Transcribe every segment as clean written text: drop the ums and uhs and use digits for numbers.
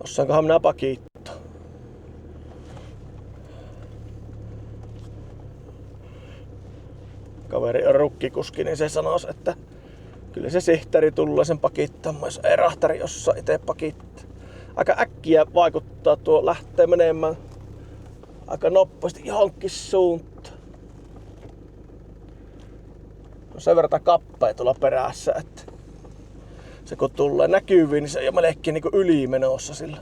Osaankohan minä pakittaa? Kaveri on rukkikuski, niin se sanois, että kyllä se sihteeri tulee sen pakittamaan, jos ei rahtari jossain itse pakittaa. Aika äkkiä vaikuttaa, tuo lähtee menemään aika nopeasti johonkin suuntaan. On sen verran kappea tuolla perässä, että se kun tulee näkyviin, niin se on jo melkein niin kuin ylimenossa sillä.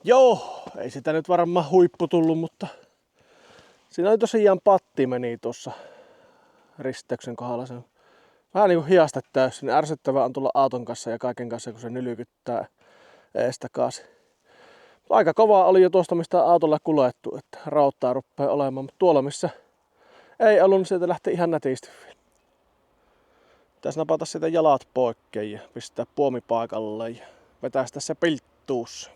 Joo, ei sitä nyt varmaan huippu tullut, mutta siinä oli tosiaan patti meni tuossa risteyksen kohdalla. Se on vähän niinku hiasta täysin. Ärsyttävää on tulla auton kanssa ja kaiken kanssa, kun se nylkyttää eestakaisin. Aika kovaa oli jo tuosta, mistä autolla kuljettu, että rauttaa rupeaa olemaan. Mutta tuolla, missä ei ollut, niin sieltä lähti ihan nätisti. Pitäisi napata siitä jalat poikkeen ja pistää puomi paikalle ja vetäistä se pilttuus.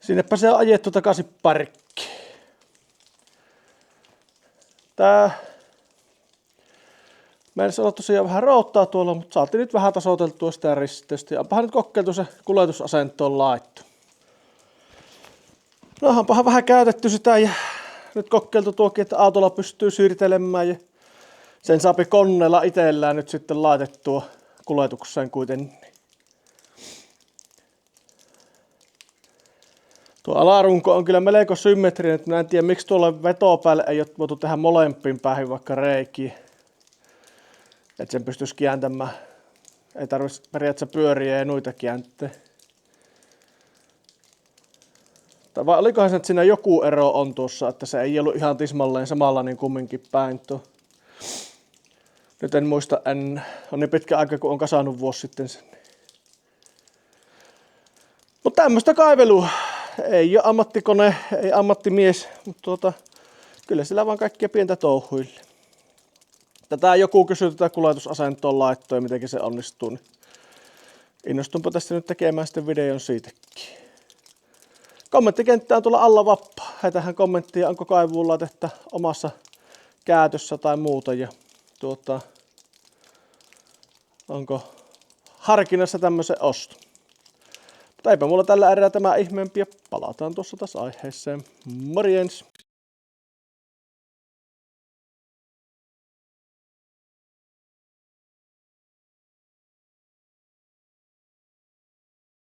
Sinnepä se on ajettu takaisin parkkiin. Meillä on tosiaan vähän routtaa tuolla, mutta saatiin nyt vähän tasoiteltua sitä risteystä. Ja onpahan nyt kokeiltu se kuljetusasentoon laittu. No onpahan vähän käytetty sitä ja nyt kokeiltu tuokin, että autolla pystyy siirtelemään. Ja sen saapi koneella itsellään nyt sitten laitettua kuljetukseen kuitenkin. Tuo alarunko on kyllä melko symmetrinen, että minä en tiedä miksi tuolla vetopäälle ei ole voitu tehdä molempiin päihin vaikka reikiä. Että sen pystyisi kääntämään. Ei tarvitsisi periaatteessa pyöriä ja noita kääntää. Tai vai olikohan se, että siinä joku ero on tuossa, että se ei ollut ihan tismalleen samalla niin kumminkin päin tuo. Nyt en muista, on niin pitkä aika kun on kasannut vuosi sitten sen. Mutta tämmöistä kaivelua. Ei ole ammattikone, ei ammattimies, mutta kyllä sillä vaan kaikkia pientä touhuille. Tätä joku kysyy tätä kuljetusasentoon laittoa ja miten se onnistuu. Niin innostunpa tästä nyt tekemään sitten videon siitäkin. Kommenttikenttä on tuolla alla vappaa. Heitähän kommenttia, onko kaivuulaitetta omassa käytössä tai muuta. Ja onko harkinnassa tämmöisen osto. Mutta eipä mulla tällä erää tämä ihmeempi ja palataan tuossa taas aiheeseen. Morjens!